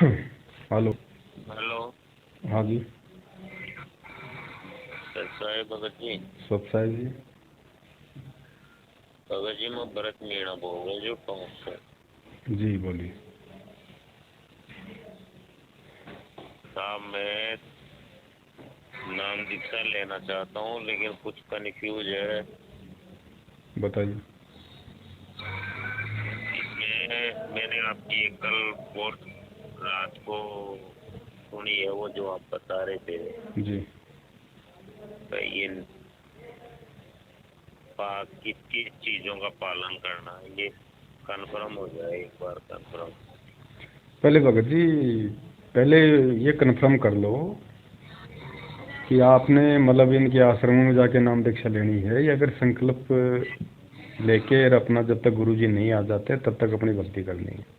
Hello. Hello. हाँ जी। साहेब भगत जी। सब साहिब जी। भगत जी मैं भरत मीणा बोल रहा हूँ जो टोंक से। जी बोलिए। साहब मैं नाम दीक्षा लेना चाहता हूँ लेकिन कुछ कन्फ्यूज है बताइए। इसमें। मैंने आपकी एक कल पोस्ट रात को सुनी है, वो जो आप बता रहे थे जी। ये किस किस चीजों का पालन करना है, ये कंफर्म हो जाए एक बार कंफर्म। पहले भगत जी, पहले ये कन्फर्म कर लो कि आपने मतलब इनके आश्रमों में जाके नाम दीक्षा लेनी है या फिर संकल्प लेके और अपना जब तक गुरुजी नहीं आ जाते तब तक अपनी भक्ति करनी है।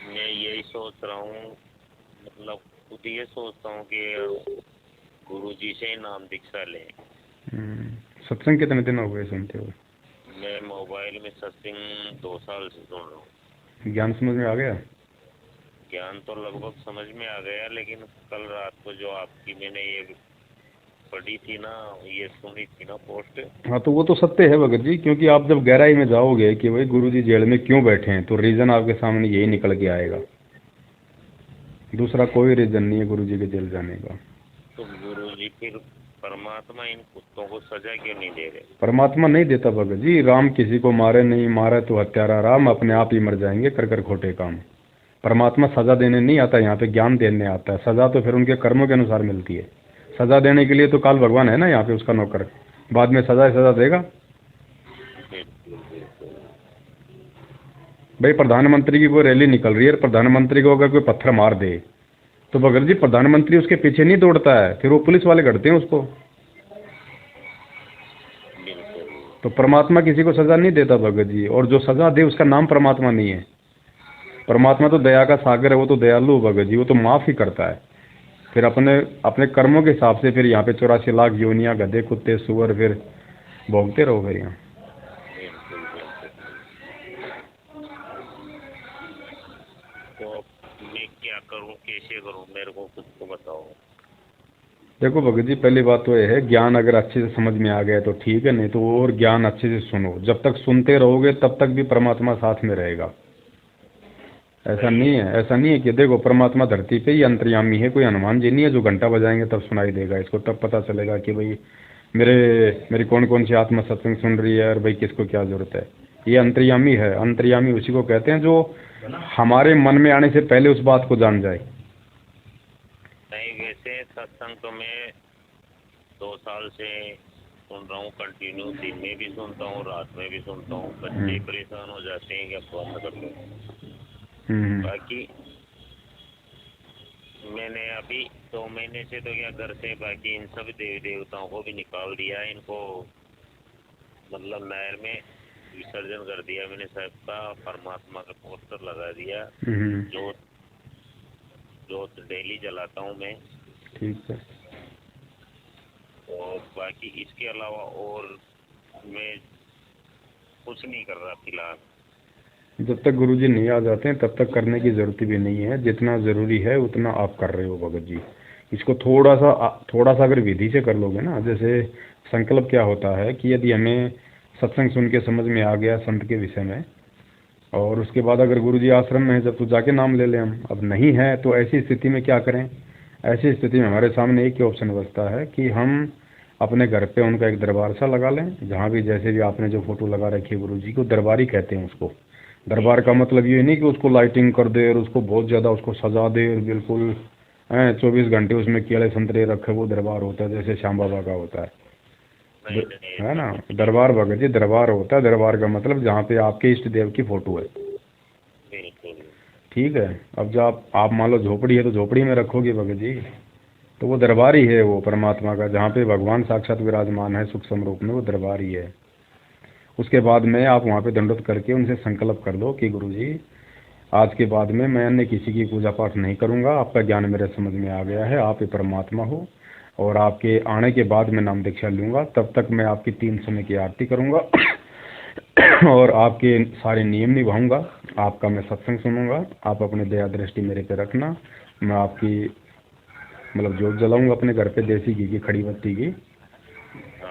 मैं यही सोच रहा हूँ, मतलब खुद ये सोचता हूँ कि गुरु जी से ही नाम दीक्षा लें। सत्संग कितने दिन हो गए सुनते हुए? मैं मोबाइल में सत्संग 2 साल से सुन रहा हूँ। ज्ञान समझ में आ गया? ज्ञान तो लगभग समझ में आ गया, लेकिन कल रात को जो आपकी मैंने ये पढ़ी थी ना, ये सुनी थी ना पोस्ट। हाँ तो वो तो सत्य है भगत जी, क्योंकि आप जब गहराई में जाओगे कि भाई गुरुजी जेल में क्यों बैठे हैं तो रीज़न आपके सामने यही निकल के आएगा। दूसरा कोई रीज़न नहीं है गुरुजी के जेल जाने का। तो गुरु जी फिर परमात्मा इन कुत्तों को सजा क्यों नहीं दे रहे? परमात्मा नहीं देता भगत जी। राम किसी को मारे नहीं, मारे तो हत्यारा राम, अपने आप ही मर जाएंगे कर कर खोटे काम। परमात्मा सजा देने नहीं आता, यहाँ पे ज्ञान देने आता है। सजा तो फिर उनके कर्मों के अनुसार मिलती है। सजा देने के लिए तो काल भगवान है ना यहाँ पे, उसका नौकर। बाद में सजा देगा। बिल्कुल बिल्कुल। भाई प्रधानमंत्री की कोई रैली निकल रही है, प्रधानमंत्री को अगर कोई पत्थर मार दे तो भगत जी प्रधानमंत्री उसके पीछे नहीं दौड़ता है, फिर वो पुलिस वाले करते हैं उसको। बिल्कुल। तो परमात्मा किसी को सजा नहीं देता भगत जी, और जो सजा दे उसका नाम परमात्मा नहीं है। परमात्मा तो दया का सागर है, वो तो दयालु भगत जी, वो तो माफ़ ही करता है। फिर अपने अपने कर्मों के हिसाब से फिर यहाँ पे 84 लाख योनियाँ गधे कुत्ते सुअर फिर भोगते रहो फिर यहाँ। बिल्कुल बिल्कुल। तो मैं क्या करूँ, कैसे करूँ, मेरे को कुछ तो बताओ। देखो भगत जी, पहली बात तो यह है, ज्ञान अगर अच्छे से समझ में आ गया तो ठीक है, नहीं तो और ज्ञान अच्छे से सुनो। जब तक सुनते रहोगे तब तक भी परमात्मा साथ में रहेगा। ऐसा सही नहीं है। है, ऐसा नहीं है कि देखो परमात्मा धरती पे ही अंतर्यामी है, कोई हनुमान जी नहीं है जो घंटा बजाएंगे तब सुनाई देगा इसको, तब पता चलेगा कि भाई मेरे मेरी कौन कौन सी आत्मा सत्संग सुन रही है और भाई किसको क्या जरूरत है। ये अंतर्यामी है। अंतर्यामी उसी को कहते हैं जो हमारे मन में आने से पहले उस बात को जान जाए। नहीं, वैसे सत्संग तो मैं 2 साल से सुन रहा हूँ कंटिन्यू। दिन में भी सुनता हूँ, रात में भी सुनता हूँ। बच्चे परेशान हो जाते हैं कि अब बंद कर लो। हम्म। बाकी मैंने अभी 2 महीने से तो क्या घर से बाकी इन सब देवी देवताओं को भी निकाल दिया। इनको मतलब नहर में विसर्जन कर दिया मैंने सबका। परमात्मा का पोस्टर लगा दिया। हम्म। जोत जोत डेली जलाता हूँ मैं। ठीक है। और बाकी इसके अलावा और मैं कुछ नहीं कर रहा फिलहाल। जब तक गुरुजी नहीं आ जाते हैं तब तक करने की ज़रूरत भी नहीं है। जितना ज़रूरी है उतना आप कर रहे हो भगत जी। इसको थोड़ा सा अगर विधि से कर लोगे ना, जैसे संकल्प क्या होता है कि यदि हमें सत्संग सुन के समझ में आ गया संत के विषय में, और उसके बाद अगर गुरुजी आश्रम में है जब, तो जाके नाम ले लें हम। अब नहीं है तो ऐसी स्थिति में क्या करें? ऐसी स्थिति में हमारे सामने एक ही ऑप्शन बचता है कि हम अपने घर पे उनका एक दरबार सा लगा लें, जहाँ भी जैसे भी आपने जो फोटो लगा रखी है गुरुजी को, दरबारी कहते हैं उसको। दरबार का मतलब ये नहीं कि उसको लाइटिंग कर दे और उसको बहुत ज़्यादा उसको सजा दे और बिल्कुल 24 घंटे उसमें केले संतरे रखे, वो दरबार होता है जैसे श्याम बाबा का होता है। नहीं नहीं, है ऐसा ना? कुछ नहीं। दरबार भगत जी दरबार होता है। दरबार का मतलब जहाँ पे आपके इष्ट देव की फोटो है। बिल्कुल। ठीक है। अब जब आप मान लो झोपड़ी है तो झोपड़ी में रखोगे भगत जी, तो वो दरबार ही है वो परमात्मा का, जहाँ पे भगवान साक्षात विराजमान है सूक्ष्म रूप में, वो दरबार ही है। उसके बाद में आप वहाँ पे दंडवत करके उनसे संकल्प कर दो कि गुरुजी आज के बाद में मैं अन्य किसी की पूजा पाठ नहीं करूँगा। आपका ज्ञान मेरे समझ में आ गया है, आप ही परमात्मा हो, और आपके आने के बाद मैं नाम दीक्षा लूँगा। तब तक मैं आपकी 3 समय की आरती करूँगा और आपके सारे नियम निभाऊंगा, आपका मैं सत्संग सुनूंगा, आप अपने दया दृष्टि मेरे पे रखना, मैं आपकी मतलब जोत जलाऊंगा अपने घर पे देसी घी की खड़ी बत्ती की।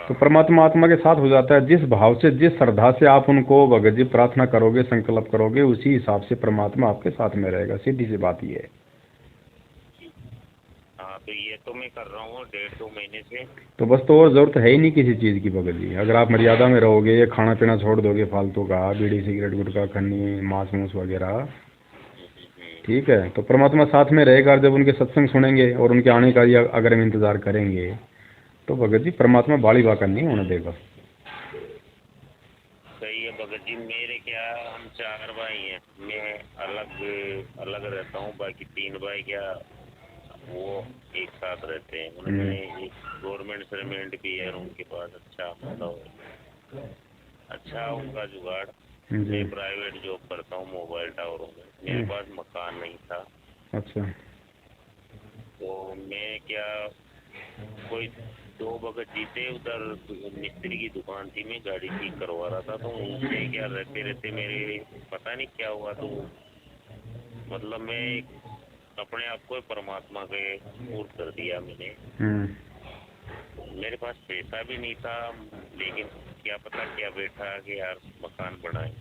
तो परमात्मा आत्मा के साथ हो जाता है। जिस भाव से जिस श्रद्धा से आप उनको भगत जी प्रार्थना करोगे, संकल्प करोगे, उसी हिसाब से परमात्मा आपके साथ में रहेगा। सीधी सी बात ये है। हाँ, तो ये तो मैं कर रहा हूँ 1.5-2 महीने से। तो बस, तो और ज़रूरत है ही नहीं किसी चीज़ की भगत जी। अगर आप मर्यादा में रहोगे, ये खाना पीना छोड़ दोगे फालतू का, बीड़ी सिगरेट गुटखा खन्नी मांस मूस वगैरह, ठीक है, तो परमात्मा साथ में रहेगा। और जब उनके सत्संग सुनेंगे और उनके आने का या अगर हम इंतज़ार करेंगे तो भगत जी परमात्मा बाड़ी बाकर नहीं होने देगा। सही है भगत जी। मेरे क्या, हम 4 भाई हैं, मैं अलग अलग रहता हूँ, बाकी 3 भाई क्या वो एक साथ रहते हैं। उन्होंने एक गवर्नमेंट सर्वेंट भी है, उनके पास अच्छा मतलब अच्छा उनका जुगाड़। मैं प्राइवेट जॉब करता हूँ मोबाइल टावरों में, मेरे पास मकान नहीं था। अच्छा। तो मैं क्या, कोई 2 भगत जी थे उधर, मिस्त्री की दुकान थी, मैं गाड़ी ठीक करवा रहा था, तो उनसे क्या रहते रहते मेरे पता नहीं क्या हुआ, तो मतलब मैं अपने आप को परमात्मा के पूर्ण कर दिया मैंने। मेरे पास पैसा भी नहीं था, लेकिन क्या पता क्या बैठा कि यार मकान बनाए।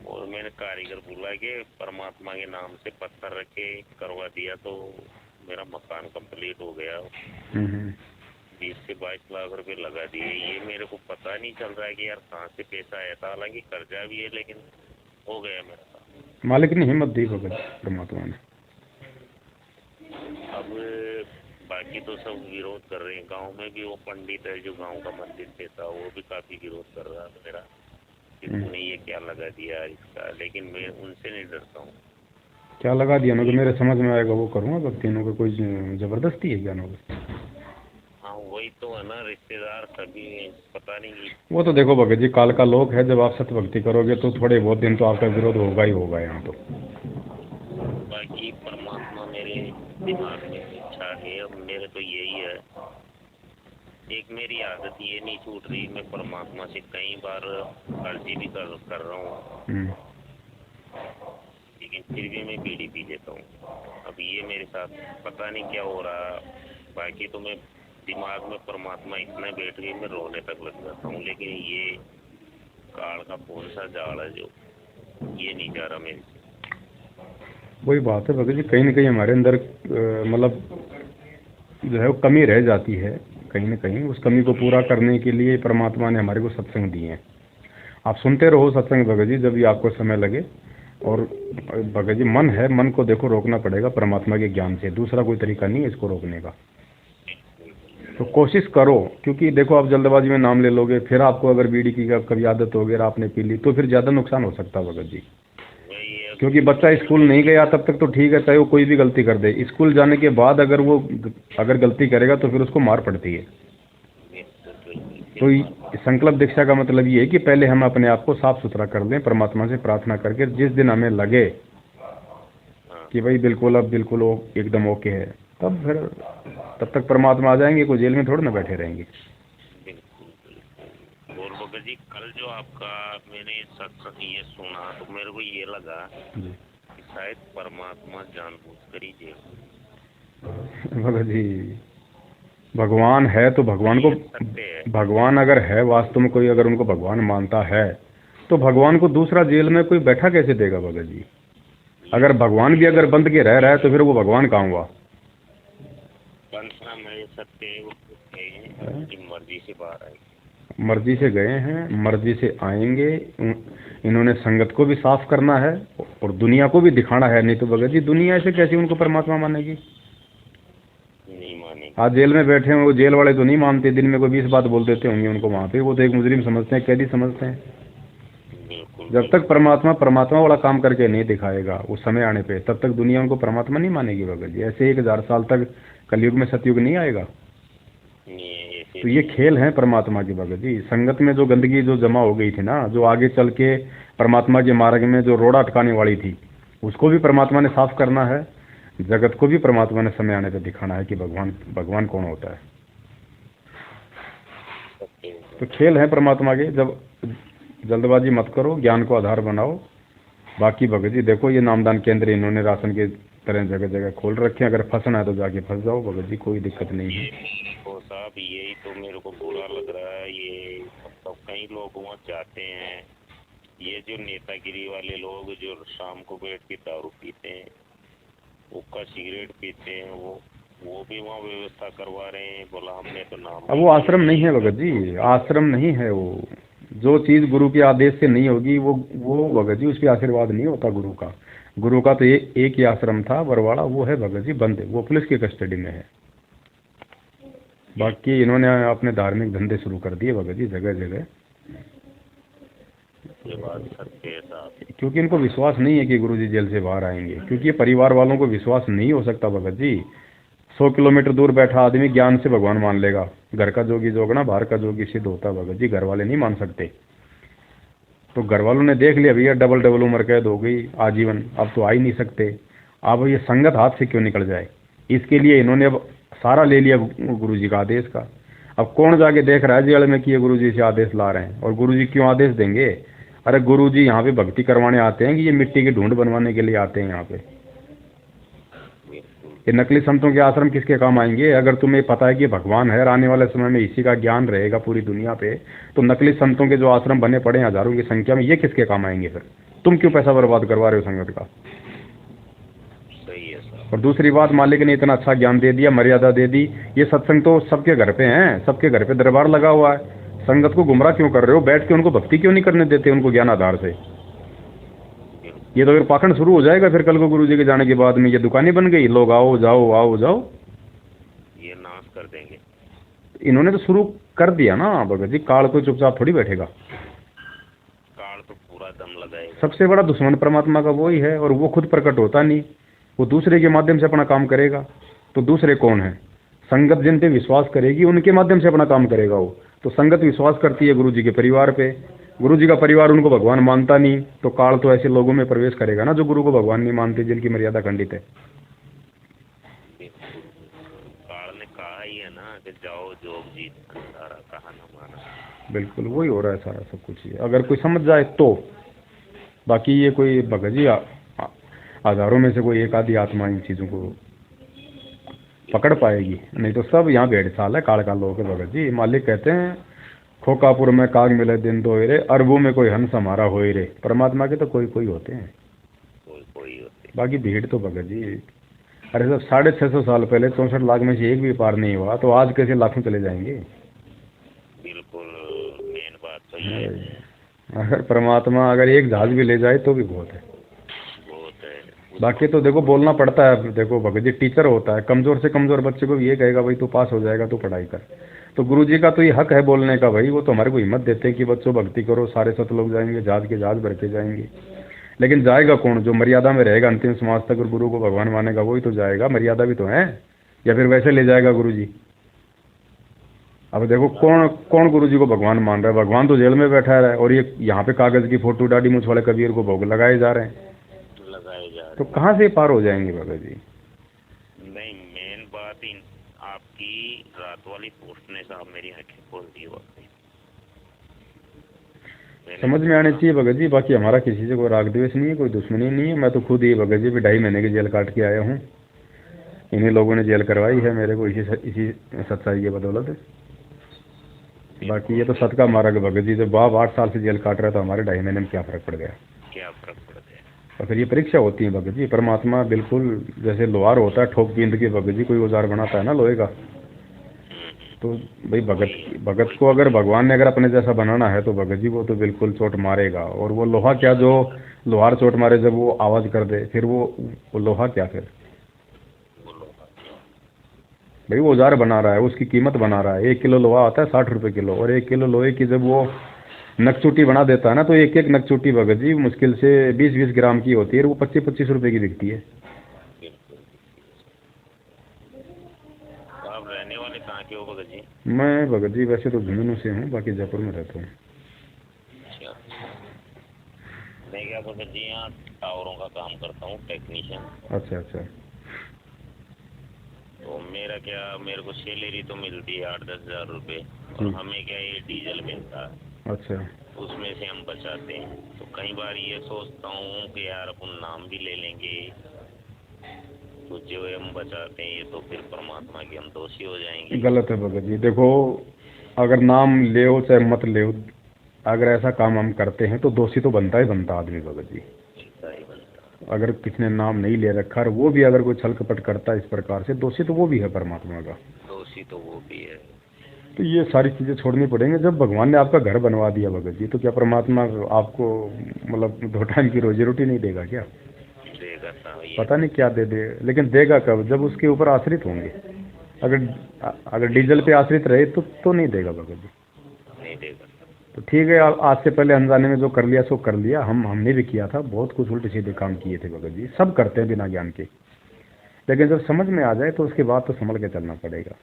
और मैंने कारीगर बुला के परमात्मा के नाम से पत्थर रख के करवा दिया, तो मेरा मकान कंप्लीट हो गया। 20 से 22 लाख रुपए लगा दिए। ये मेरे को पता नहीं चल रहा है कि यार कहाँ से पैसा आया था, हालांकि कर्जा भी है, लेकिन हो गया मेरा काम। मालिक ने हिम्मत दी भगत परमात्मा ने। अब बाकी तो सब विरोध कर रहे हैं। गांव में भी वो पंडित है जो गांव का मंदिर देता, वो भी काफी विरोध कर रहा है मेरा कि तूने ये क्या लगा दिया इसका, लेकिन मैं उनसे नहीं डरता हूँ। क्या लगा दिया ना, तो मेरे समझ में आएगा वो करूँगा भक्ति। इनों का कोई जबरदस्ती है क्या? हाँ वही तो है ना, रिश्तेदार सभी पता नहीं। वो तो देखो भगत जी, काल का लोक है। जब आप सत्य भक्ति करोगे तो थोड़े बहुत दिन तो आपका विरोध होगा ही होगा यहाँ तो। बाकी परमात्मा मेरे दिमाग में इच्छा है, अब मेरे तो यही है। एक मेरी आदत ये नहीं छूट रही, मैं परमात्मा से कई बार अर्जी भी कर रहा हूँ, लेकिन फिर भी मैं बीड़ी पी लेता हूँ। अब ये मेरे साथ पता नहीं क्या हो रहा। बाकी तो मैं दिमाग में परमात्मा इतना बैठ गई, मैं रोने तक लग जाता हूँ, लेकिन ये काल का कौन सा जाल है जो ये नहीं जा रहा मेरे से। वही बात है भगत जी, कहीं ना कहीं हमारे अंदर मतलब जो है वो कमी रह जाती है कहीं ना कहीं। उस कमी को पूरा करने के लिए परमात्मा ने हमारे को सत्संग दिए हैं। आप सुनते रहो सत्संग भगत जी, जब भी आपको समय लगे। और भगत जी मन है, मन को देखो रोकना पड़ेगा परमात्मा के ज्ञान से, दूसरा कोई तरीका नहीं है इसको रोकने का। तो कोशिश करो, क्योंकि देखो आप जल्दबाजी में नाम ले लोगे, फिर आपको अगर बीड़ी की कभी आदत हो गई, आपने पी ली, तो फिर ज़्यादा नुकसान हो सकता है भगत जी। क्योंकि बच्चा स्कूल नहीं गया तब तक तो ठीक है, चाहे वो कोई भी गलती कर दे। स्कूल जाने के बाद अगर वो गलती करेगा तो फिर उसको मार पड़ती है। तो संकल्प दीक्षा का मतलब ये है कि पहले हम अपने आप को साफ सुथरा कर लें, परमात्मा से प्रार्थना करके। जिस दिन हमें लगे कि भाई बिल्कुल अब बिल्कुल एकदम ओके है, तब तक परमात्मा आ जाएंगे। कोई जेल में थोड़ी ना बैठे रहेंगे। और भगत जी कल जो आपका मैंने सत्संग ये सुना, तो मेरे को ये लगा कि शायद परमात्मा जानबूझकर ही जेल। भगत जी भगवान है तो भगवान अगर है वास्तव में, कोई अगर उनको भगवान मानता है तो भगवान को दूसरा जेल में कोई बैठा कैसे देगा भगत जी? अगर भगवान भी अगर बंद के रह रहा है तो फिर वो भगवान कहाँ हुआ? मर्जी से बाहर आएंगे, मर्जी से गए हैं, मर्जी से आएंगे। इन्होंने संगत को भी साफ करना है और दुनिया को भी दिखाना है। नहीं तो भगत जी दुनिया ऐसे कैसे उनको परमात्मा मानेगी? नहीं मानेगी। आज जेल में बैठे हैं वो, जेल वाले तो नहीं मानते, दिन में कोई 20 बात बोल देते होंगे उनको वहाँ पे, वो तो एक मुजरिम समझते हैं, कैदी समझते हैं। जब तक परमात्मा वाला काम करके नहीं दिखाएगा उस समय आने पे, तब तक दुनिया उनको परमात्मा नहीं मानेगी भगत जी। ऐसे 1000 साल तक कलयुग में सतयुग नहीं आएगा। तो ये खेल है परमात्मा की भगत जी। संगत में जो गंदगी जो जमा हो गई थी ना, जो आगे चल के परमात्मा के मार्ग में जो रोड़ा अटकाने वाली थी, उसको भी परमात्मा ने साफ करना है। जगत को भी परमात्मा ने समय आने पे दिखाना है कि भगवान कौन होता है। तो खेल है परमात्मा के। जब जल्दबाजी मत करो, ज्ञान को आधार बनाओ। बाकी भगत जी देखो, ये नामदान केंद्र इन्होंने राशन के तरह जगह जगह खोल रखे हैं, अगर फंसना है तो जाके फंस जाओ भगत जी, कोई दिक्कत नहीं है। तो साहब यही तो मेरे को बुरा लग रहा है, ये मतलब कई लोग वहाँ जाते हैं, ये जो नेतागिरी वाले लोग जो शाम को बैठ के दारू पीते हैं, हुक्का सिगरेट पीते हैं, वो भी वहाँ व्यवस्था करवा रहे हैं। बोला हमने तो नाम, अब वो आश्रम नहीं है भगत जी, आश्रम नहीं है वो। जो चीज़ गुरु के आदेश से नहीं होगी वो भगत जी उस पर आशीर्वाद नहीं होता गुरु का। गुरु का तो एक ही आश्रम था बरवाड़ा, वो है भगत जी बंद, वो पुलिस की कस्टडी में है। बाकी इन्होंने अपने धार्मिक धंधे शुरू कर दिए भगत जी जगह जगह। ये बात सत्य है साहब, क्योंकि इनको विश्वास नहीं है कि गुरु जी जेल से बाहर आएंगे, क्योंकि ये परिवार वालों को विश्वास नहीं हो सकता भगत जी। 100 किलोमीटर दूर बैठा आदमी ज्ञान से भगवान मान लेगा, घर का जोगी जोगना बाहर का जोगी सिद्ध होता भगत जी, घर वाले नहीं मान सकते। तो घर वालों ने देख लिया भैया डबल उम्र कैद हो गई आजीवन, अब तो आ ही नहीं सकते, अब ये संगत हाथ से क्यों निकल जाए, इसके लिए इन्होंने अब सारा ले लिया गुरु जी का आदेश का। अब कौन जाके देख रहा है जेल में कि ये गुरु जी से आदेश ला रहे हैं, और गुरु जी क्यों आदेश देंगे? अरे गुरु जी यहाँ पे भक्ति करवाने आते हैं कि ये मिट्टी की ढूंढ बनवाने के लिए आते हैं यहाँ पे? ये नकली संतों के आश्रम किसके काम आएंगे? अगर तुम्हें पता है कि भगवान है और आने वाले समय में इसी का ज्ञान रहेगा पूरी दुनिया पे, तो नकली संतों के जो आश्रम बने पड़े हैं हजारों की संख्या में, ये किसके काम आएंगे? फिर तुम क्यों पैसा बर्बाद करवा रहे हो संगत का? सही है सर। और दूसरी बात, मालिक ने इतना अच्छा ज्ञान दे दिया, मर्यादा दे दी, ये सत्संग तो सबके घर पे हैं, सबके घर पे दरबार लगा हुआ है, संगत को गुमराह क्यों कर रहे हो? बैठ के उनको भक्ति क्यों नहीं करने देते उनको ज्ञान आधार से? ये तो फिर पाखंड शुरू हो जाएगा फिर कल को गुरु जी के जाने के बाद में, ये दुकानें बन गई, लोग आओ जाओ आओ जाओ, ये नाश कर देंगे। इन्होंने तो शुरू कर दिया ना भगत जी, काल को चुपचाप थोड़ी बैठेगा, काल तो पूरा दम लगाएगा। सबसे बड़ा दुश्मन परमात्मा का वो ही है, और वो खुद प्रकट होता नहीं, वो दूसरे के माध्यम से अपना काम करेगा। तो दूसरे कौन है? संगत जिन पे विश्वास करेगी उनके माध्यम से अपना काम करेगा वो। तो संगत विश्वास करती है गुरु जी के परिवार पे, गुरु जी का परिवार उनको भगवान मानता नहीं, तो काल तो ऐसे लोगों में प्रवेश करेगा ना जो गुरु को भगवान नहीं मानते, जिनकी मर्यादा खंडित है। काल ने कहा ही है ना कि जाओ जोग जीत भंडारा, कहा न माना। बिल्कुल वही हो रहा है सारा सब कुछ ही, अगर कोई समझ जाए तो। बाकी ये कोई भगत जी हजारों में से कोई एक आधी आत्मा इन चीज़ों को पकड़ पाएगी, नहीं तो सब यहाँ भेड़ चाल है काल का लोग है भगत जी। मालिक कहते हैं खोकापुर में काग मिले दिन दो रे, अरबों में कोई हंस हमारा हो रे। परमात्मा के तो कोई कोई होते हैं, कोई होते। बाकी भीड़ तो भगत जी, अरे सब 650 साल पहले 64 लाख में से एक भी पार नहीं हुआ, तो आज कैसे लाखों चले जाएंगे? बिल्कुल मेन बात तो ये है। अगर परमात्मा अगर एक जहाज भी ले जाए तो भी बहुत है। बाकी तो देखो बोलना पड़ता है, देखो भगत जी टीचर होता है, कमज़ोर से कमज़ोर बच्चे को भी ये कहेगा भाई तू पास हो जाएगा तो पढ़ाई कर। तो गुरु जी का तो ये हक है बोलने का भाई, वो तो हमारे को हिम्मत देते हैं कि बच्चों भक्ति करो, सारे सत लोग जाएंगे, जहाज के जहाज भर के जाएंगे। लेकिन जाएगा कौन? जो मर्यादा में रहेगा अंतिम समाज तक और गुरु को भगवान मानेगा वही तो जाएगा, मर्यादा भी तो है। या फिर वैसे ले जाएगा गुरु जी? अब देखो कौन कौन गुरु जी को भगवान मान रहा है? भगवान तो जेल में बैठा है, और ये यहाँ पे कागज़ की फोटो दाढ़ी मूंछ वाले कबीर को भोग लगाए जा रहे हैं, तो कहाँ से पार हो जाएंगे भगत जी? नहीं मेन बात आपकी रात वाली पोस्ट ने साहब मेरी आंखें खोल दी वाकई। समझ में आने चाहिए भगत जी। बाकी हमारा किसी से कोई राग द्वेष नहीं है, कोई दुश्मनी नहीं है। मैं तो खुद ही भगत जी भी 2.5 महीने की जेल काट के आया हूँ, इन्हीं लोगों ने जेल करवाई है मेरे को, इसी सच्चाई की बदौलत। बाकी ये तो सत का मार्ग भगत जी, जब बाप 8 साल से जेल काट रहा था, हमारे 2.5 महीने में क्या फ़र्क पड़ गया? क्या फ़र्क पड़ गया? और फिर ये परीक्षा होती है भगत जी। परमात्मा बिल्कुल जैसे लोहार होता है, ठोक पींद के भगत जी कोई औजार बनाता है ना लोहे का, तो भाई भगत को अगर भगवान ने अगर अपने जैसा बनाना है तो भगत जी वो तो बिल्कुल चोट मारेगा। और वो लोहा क्या, जो लोहार चोट मारे जब वो आवाज़ कर दे, फिर वो लोहा क्या? फिर भाई वो औजार बना रहा है, उसकी कीमत बना रहा है। 1 किलो लोहा आता है 60 रुपये किलो, और 1 किलो लोहे की जब वो नकचूटी बना देता है ना, तो एक नकचूटी भगत जी मुश्किल से 20-20 ग्राम की होती है, वो 25-25 रुपये की बिकती है। आप रहने वाले कहाँ के हो भगत जी? मैं भगत जी वैसे तो झुंझुनू से हूँ, बाकी जयपुर में रहता हूँ। अच्छा, मैं क्या भगत जी यहाँ टावरों का काम करता हूँ, टेक्नीशियन। अच्छा अच्छा। तो मेरा क्या, मेरे को सैलरी तो मिलती है 8-10 हज़ार रुपये, और हमें क्या ये डीजल मिलता है। अच्छा। उसमें से हम बचाते हैं। तो कई बार ये सोचता हूँ कि यार अपन नाम भी ले लेंगे, तो जो हम बचाते हैं ये तो फिर परमात्मा के हम दोषी हो जाएंगे। गलत है भगत जी। देखो, अगर नाम ले चाहे मत ले, अगर ऐसा काम हम करते हैं तो दोषी तो बनता ही बनता आदमी भगत जी। सही बनता। अगर किसी ने नाम नहीं ले रखा और वो भी अगर कोई छल कपट करता है इस प्रकार से, दोषी तो वो भी है परमात्मा का। दोषी तो वो भी है। तो ये सारी चीज़ें छोड़नी पड़ेंगी। जब भगवान ने आपका घर बनवा दिया भगत जी, तो क्या परमात्मा आपको मतलब 2 टाइम की रोजी रोटी नहीं देगा क्या? देगा साहब, ये पता नहीं क्या दे दे, लेकिन देगा कब? जब उसके ऊपर आश्रित होंगे। अगर अगर डीजल पे आश्रित रहे तो नहीं देगा भगत जी। नहीं देगा। तो ठीक है, आज से पहले अनजाने में जो कर लिया सो कर लिया। हमने भी किया था, बहुत कुछ उल्टे सीधे काम किए थे भगत जी, सब करते हैं बिना ज्ञान के। लेकिन जब समझ में आ जाए तो उसके बाद तो संभल के चलना पड़ेगा।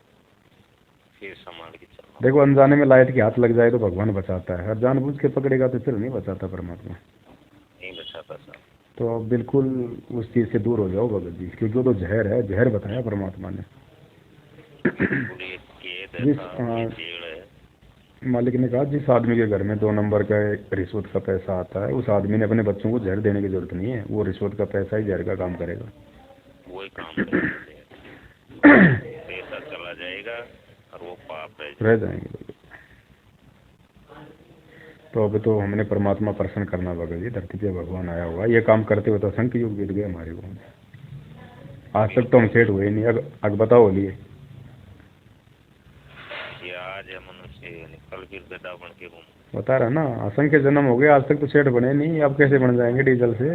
फिर संभाल के चलना। देखो, अनजाने में लाइट के हाथ लग जाए तो भगवान बचाता है, और जानबूझ के पकड़ेगा तो फिर नहीं बचाता परमात्मा। नहीं बचाता साहब। तो आप बिल्कुल उस चीज़ से दूर हो जाओ भगत जी, क्योंकि वो तो जहर है, जहर बताया परमात्मा ने। पूरी केद है जिस साहब, ये जेड़ है। मालिक ने कहा, जिस आदमी के घर में 2 नंबर का रिश्वत का पैसा आता है, उस आदमी ने अपने बच्चों को जहर देने की जरूरत नहीं है। वो रिश्वत का पैसा ही जहर का काम करेगा। वही काम करेगा। पैसा चला जाएगा और वो पाप रह जाएंगे। तो अभी तो हमने परमात्मा प्रसन्न करना भगत जी, धरती पे भगवान आया हुआ। ये काम करते हुए तो असंख्य युग बीत गए हमारे को। आज तक तो हम सेठ हुए नहीं। अग बताओ बोलिए। ये आज है मनुष्य, कल फिर गधा बन के घूम। बता रहा ना, असंख्य जन्म हो गए, आज तक तो सेठ बने नहीं। अब कैसे बन जाएंगे डीजल से?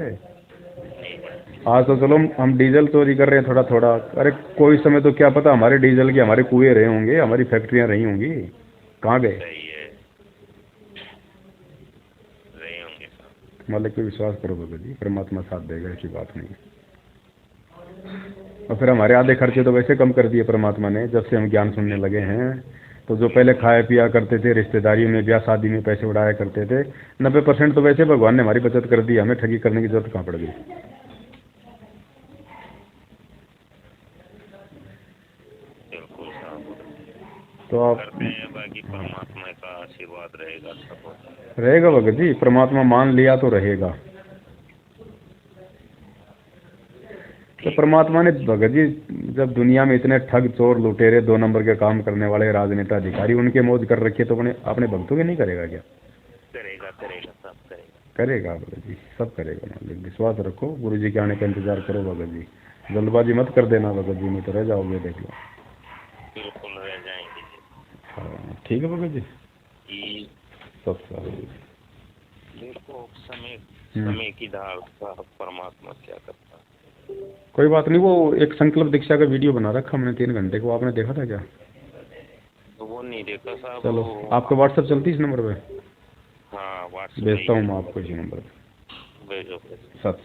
आज तो चलो हम डीजल चोरी कर रहे हैं थोड़ा थोड़ा। अरे कोई समय तो क्या पता हमारे डीजल के हमारे कुएं रहे होंगे, हमारी फैक्ट्रियां रही होंगी। कहाँ गए? सही है, रहे होंगे साहब। मालिक पे विश्वास करो भगत जी, परमात्मा साथ देगा, ऐसी बात नहीं। और फिर हमारे आधे खर्चे तो वैसे कम कर दिए परमात्मा ने, जब से हम ज्ञान सुनने लगे हैं। तो जो पहले खाया पिया करते थे, रिश्तेदारी में ब्याह शादी में पैसे उड़ाया करते थे, 90% तो वैसे भगवान ने हमारी बचत कर दी। हमें ठगी करने की जरूरत कहाँ पड़ गई? बिल्कुल साहब। तो आप करते हैं, बाकी परमात्मा का आशीर्वाद रहेगा सब। रहेगा भगत जी, परमात्मा मान लिया तो रहेगा। तो परमात्मा ने भगत जी, जब दुनिया में इतने ठग चोर लुटेरे 2 नंबर के काम करने वाले राजनेता अधिकारी उनके मौज कर रखे, तो अपने भक्तों के नहीं करेगा क्या? करेगा करेगा सब करेगा। करेगा भगत जी, सब करेगा। मालिक विश्वास रखो, गुरु जी के आने का इंतजार करो भगत जी। जल्दबाजी मत कर देना भगत जी, नहीं तो रह जाओगे, देख लो। बिल्कुल रह जाएंगे। हाँ ठीक है भगत जी, जी सब सही। देखो, समय की धार का परमात्मा क्या करता है। कोई बात नहीं। वो एक संकल्प दीक्षा का वीडियो बना रखा हमने 3 घंटे को, आपने देखा था क्या? तो वो नहीं देखा साहब। चलो, आपका व्हाट्सएप चलती है इस नंबर पे? हाँ व्हाट्सएप भेजता हूँ मैं आपको इसी नंबर पे। भेजो। सत